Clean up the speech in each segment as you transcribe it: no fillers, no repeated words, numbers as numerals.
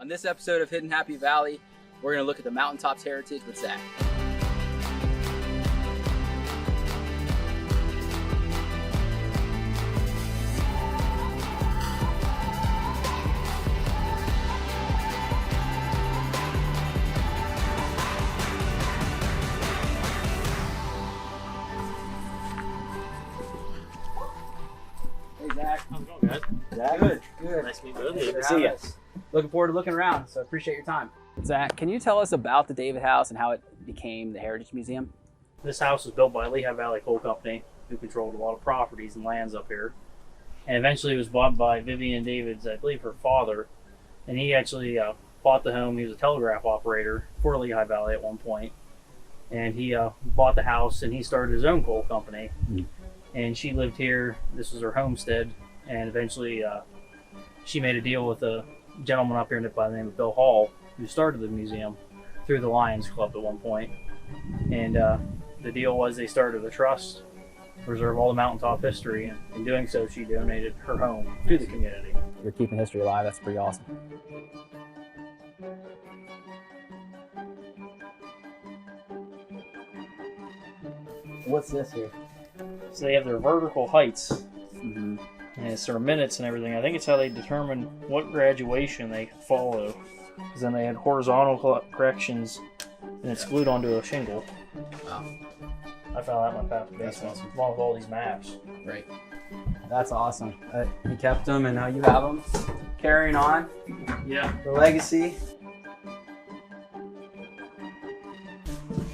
On this episode of Hidden Happy Valley, we're going to look at the mountaintops heritage with Zach. Hey Zach. How's it going, guys? Zach? Good. Nice to meet both of Good you. to see you. Looking forward to looking around, so appreciate your time. Zach, can you tell us about the David House and how it became the Heritage Museum? This house was built by Lehigh Valley Coal Company, who controlled a lot of properties and lands up here. And eventually it was bought by Vivian David's, I believe, her father. And he actually bought the home. He was a telegraph operator for Lehigh Valley at one point. And he bought the house and he started his own coal company. And she lived here. This was her homestead. And eventually she made a deal with a gentleman up here by the name of Bill Hall, who started the museum through the Lions Club at one point. And the deal was they started a trust, preserve all the mountaintop history, and in doing so, she donated her home to the community. You're keeping history alive. That's pretty awesome. What's this here? So they have their vertical heights, Mm-hmm. and it's their minutes and everything. I think it's how they determine what graduation they follow. Because then they had horizontal corrections, and it's glued onto a shingle. Wow. I found that in my past That's basement, awesome. along with all these maps. Right. That's awesome. You kept them and now you have them. Carrying on Yeah. the legacy.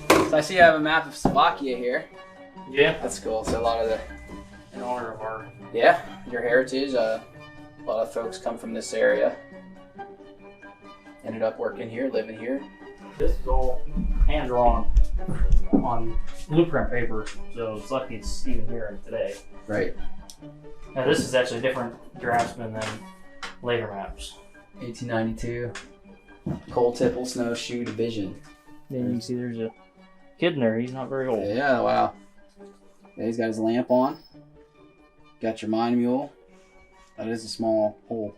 So I see you have a map of Slovakia here. Yeah. That's cool. So a lot of the, In honor of our your heritage. A lot of folks come from this area. Ended up working here, living here. This is all hand drawn on blueprint paper, so it's lucky it's even here today. Right. Now this is actually a different draftsman than later maps. 1892. Coal Tipple Snowshoe Division. Then you can see there's a kid in there. He's not very old. Yeah, wow. Yeah, he's got his lamp on. Got your mine mule. That is a small hole.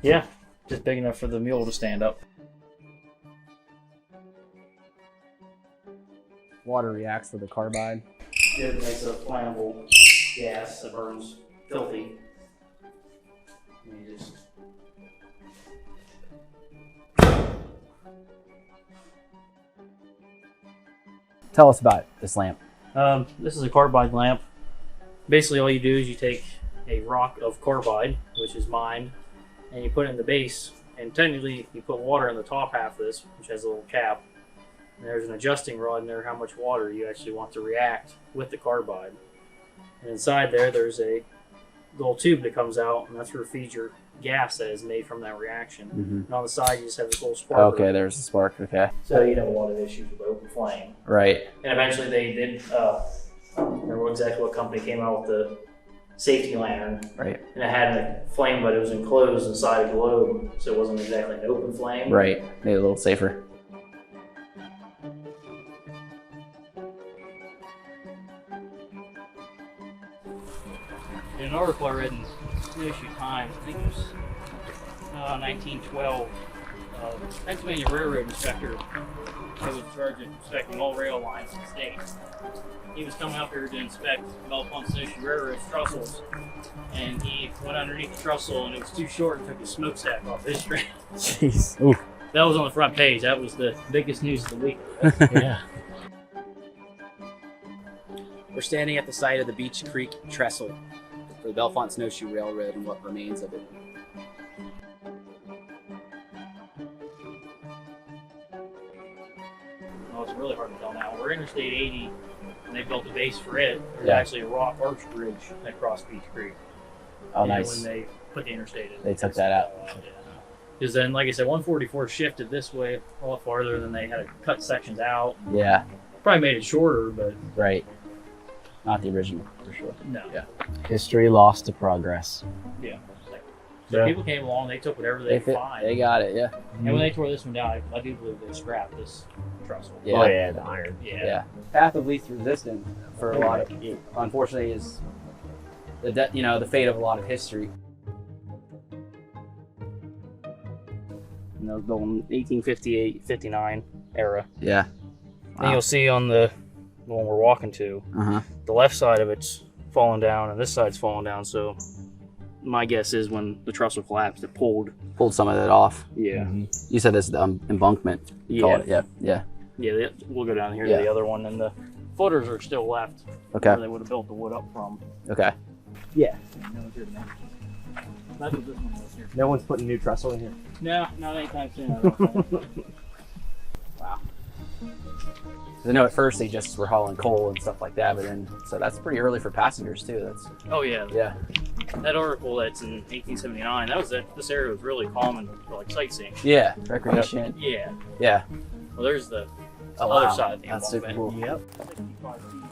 Yeah, just big enough for the mule to stand up. Water reacts with the carbide. It makes a flammable gas that burns filthy. And you just Tell us about this lamp. This is a carbide lamp. Basically, all you do is you take a rock of carbide, which is mined, and you put it in the base. And technically, you put water in the top half of this, which has a little cap. And there's an adjusting rod in there, how much water you actually want to react with the carbide. And inside there, there's a little tube that comes out, and that's where it feeds your gas that is made from that reaction. And on the side, you just have this little spark. Okay, there's the spark. Okay. So you'd have a lot of issues with open flame. Right. And eventually they did, I don't remember exactly what company came out with the safety lantern. Right. And it had a flame, but it was enclosed inside a globe, so it wasn't exactly an open flame. Right. Made it a little safer. In an article I read in Snowshoe Times, I think it was 1912, Pennsylvania Railroad inspector who was in charge of inspecting all rail lines in the state. He was coming up here to inspect Bellefonte Snowshoe Railroad's trestles, and he went underneath the trestle and it was too short and took his smokestack off his train. Jeez. Oof. That was on the front page. That was the biggest news of the week. Yeah. We're standing at the site of the Beach Creek Trestle for the Bellefonte Snowshoe Railroad and what remains of it. Oh, it's really hard to tell now. We're Interstate 80, and they built a base for it. There's Yeah. actually a rock arch bridge that crossed Beach Creek. Oh, And nice. When they put the interstate in. They took that out. Because then, like I said, 144 shifted this way a lot farther than they had to cut sections out. Yeah. Probably made it shorter, but Right. Not the original, for sure. no. Yeah. History lost to progress. Yeah. So people came along, they took whatever they could find. They got it. Yeah. And when they tore this one down, I do believe they scrapped this trestle. Yeah. Oh yeah, the iron. Yeah. Path of least resistance for a lot of, unfortunately, is the fate of a lot of history. And that was built in 1858, 59 era. Yeah. And you'll see on the one we're walking to, the left side of it's falling down and this side's falling down. So my guess is when the trestle collapsed, it pulled Some of that off. Yeah. You said this is the embankment. Yeah. Yeah. We'll go down here to the other one, and the footers are still left. Okay. Where they would have built the wood up from. Okay. Yeah. That's what this one was here. No one's putting new trestle in here. No, not anytime soon. I don't think. Wow. I know at first they just were hauling coal and stuff like that, but then so that's pretty early for passengers too. That's Oh yeah. yeah. That article that's in 1879. That was this area was really common for like sightseeing. Yeah. Recreation. Yeah. Yeah. Well, there's the Oh, other wow. side of the That's super embankment. cool. Yep. 65 feet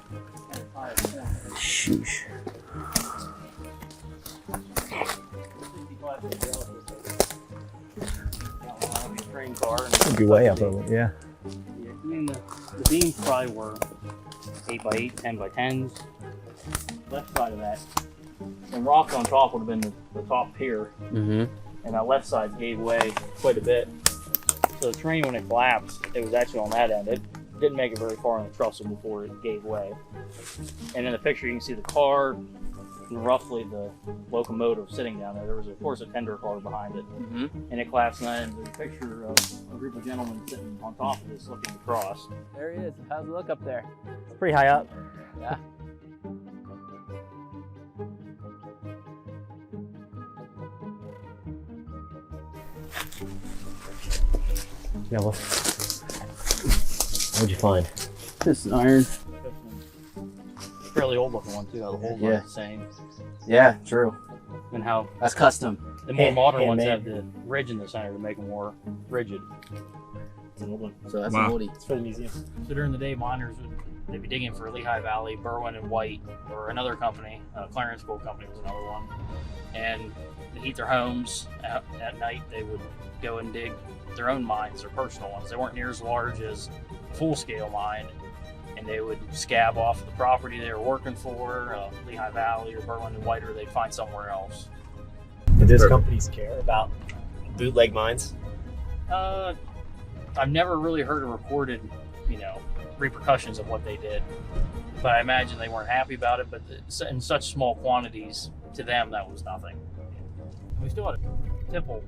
at a high point. Shoosh. 65 feet relative. Train car. And It'd be way up over it, yeah. Yeah, I mean, the beams probably were 8 by 8, 10 by 10s. Left side of that, the rock on top would have been the top pier, Mm-hmm. and that left side gave way quite a bit. So the train, when it collapsed, it was actually on that end. It didn't make it very far on the trestle before it gave way. And in the picture, you can see the car and roughly the locomotive sitting down there. There was, of course, a tender car behind it, and it collapsed. And there's a picture of a group of gentlemen sitting on top of this looking across. There he is. How's it look up there? It's pretty high up. Yeah. Yeah, well, what'd you find? This is iron. Fairly old looking one too. How the holes Yeah. are the same, Yeah, true. and how That's custom. the more modern ones handmade. have the ridge in the center to make them more rigid. It's an old one. So that's Wow. an oldie. It's for the museum. So during the day, miners they'd be digging for Lehigh Valley, Berwyn and White, or another company. Clarence Gold Company was another one. And to heat their homes at night, they would go and dig their own mines, their personal ones. They weren't near as large as a full-scale mine, and they would scab off the property they were working for, Lehigh Valley or Berwyn and White, or they'd find somewhere else. Did those companies care about bootleg mines? I've never really heard of reported, repercussions of what they did, but I imagine they weren't happy about it. But in such small quantities, to them, that was nothing. We still had a tipple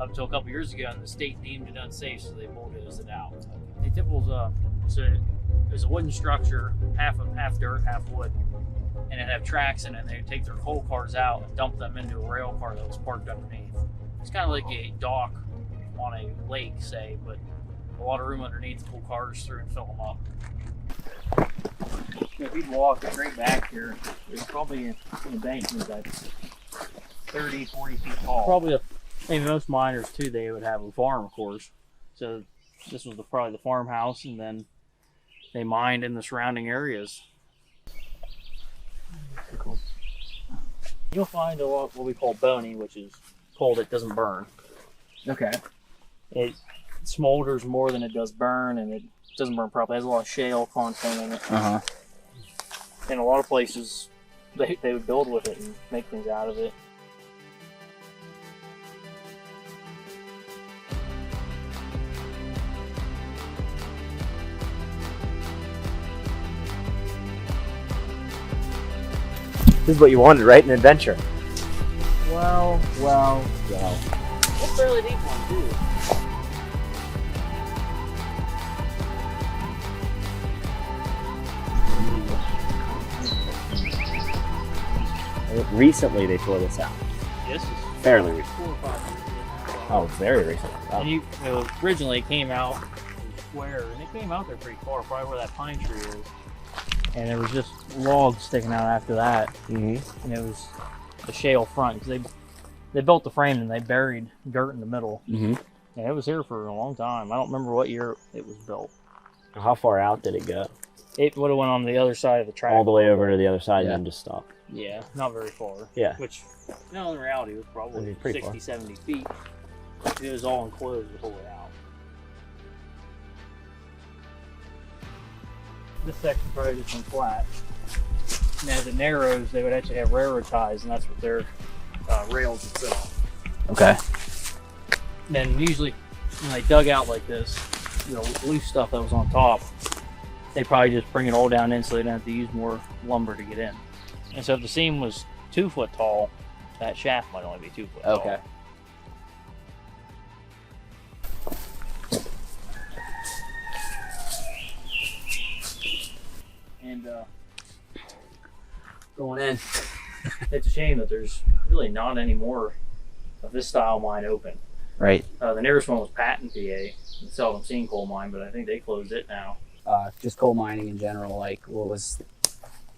up until a couple years ago, and the state deemed it unsafe, so they bulldozed it out. The tipple's it was a wooden structure, half dirt, half wood, and it'd have tracks in it. And they'd take their coal cars out and dump them into a rail car that was parked underneath. It's kind of like a dock on a lake, say, but a lot of room underneath to pull cars through and fill them up. If you'd walk straight back here, there's probably an embankment that's 30, 40 feet tall. Probably most miners too, they would have a farm, of course. So this was probably the farmhouse, and then they mined in the surrounding areas. Cool. You'll find a lot what we call bony, which is coal that doesn't burn. Okay. It smolders more than it does burn, and it doesn't burn properly. It has a lot of shale content in it. In a lot of places, they would build with it and make things out of it. This is what you wanted, right? An adventure. Well. It's fairly deep one, too. Recently they tore this out. This is Fairly recent. 4 or 5 years ago. Oh, very recent. Oh. And originally it came out square, and it came out there pretty far, probably where that pine tree is. And there was just logs sticking out after that. Mm-hmm. And it was the shale front, because they built the frame and they buried dirt in the middle. Mm-hmm. And it was here for a long time. I don't remember what year it was built. How far out did it go? It would have went on the other side of the track. All the way over to the other side Yeah. and then just stop. Yeah, not very far. Yeah. Which, in reality, was probably Pretty 60, far. 70 feet. It was all enclosed the whole way out. This section probably just been flat. And as it narrows, they would actually have railroad ties, and that's what their rails would sit on. Okay. Then usually when they dug out like this, loose stuff that was on top, they probably just bring it all down in so they don't have to use more lumber to get in. And so if the seam was 2 foot tall, that shaft might only be 2 foot tall. Okay. And going in, it's a shame that there's really not any more of this style mine open. Right. The nearest one was Patton, PA, the Seldom Seen coal mine, but I think they closed it now. Just coal mining in general, like what was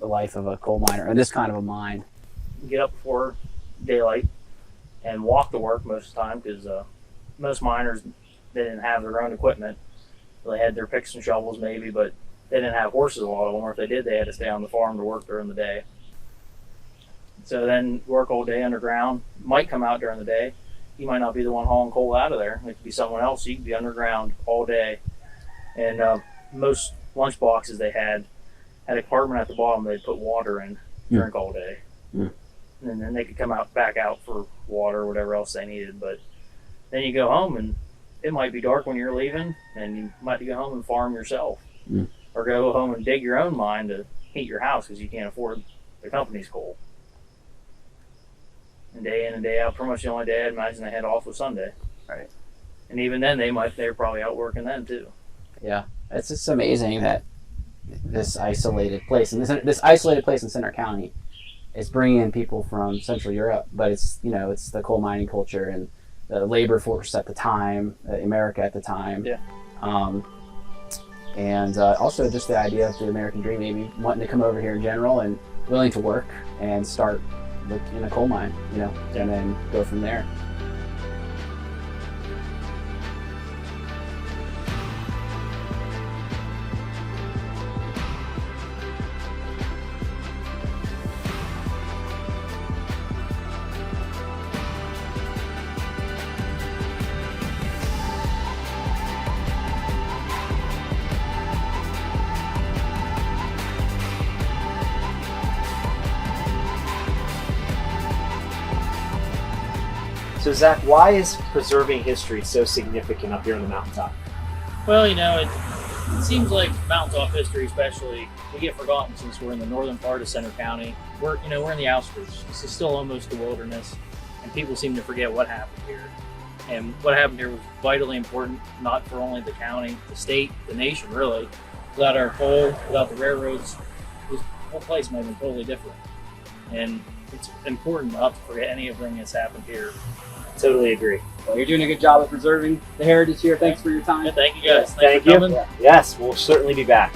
the life of a coal miner, or this kind of a mine? Get up before daylight and walk to work most of the time, because most miners, they didn't have their own equipment. They had their picks and shovels maybe, but they didn't have horses, a lot of them, or if they did, they had to stay on the farm to work during the day. So then work all day underground. Might come out during the day. You might not be the one hauling coal out of there. It could be someone else. You could be underground all day. And most lunch boxes they had a compartment at the bottom they'd put water in, drink all day. And then they could come back out for water or whatever else they needed. But then you go home and it might be dark when you're leaving, and you might go home and farm yourself. Or go home and dig your own mine to heat your house because you can't afford the company's coal. And day in and day out, pretty much the only day I'd imagine they had off was Sunday. Right. And even then, they're probably out working then too. Yeah, it's just amazing that this isolated place, and this isolated place in Center County, is bringing in people from Central Europe. But it's it's the coal mining culture and the labor force at the time, America at the time. Yeah. And also just the idea of the American dream, maybe wanting to come over here in general and willing to work and start in a coal mine, and then go from there. So Zach, why is preserving history so significant up here on the mountaintop? Well, it seems like mountaintop history, especially, we get forgotten since we're in the northern part of Center County. We're in the outskirts. This is still almost a wilderness, and people seem to forget what happened here. And what happened here was vitally important, not for only the county, the state, the nation, really. Without our coal, without the railroads, this whole place might have been totally different. And it's important not to forget anything that's happened here. Totally agree. Well, you're doing a good job of preserving the heritage here. Thanks for your time. Yeah, thank you guys. Thank Thanks for you. coming. Yes, we'll certainly be back.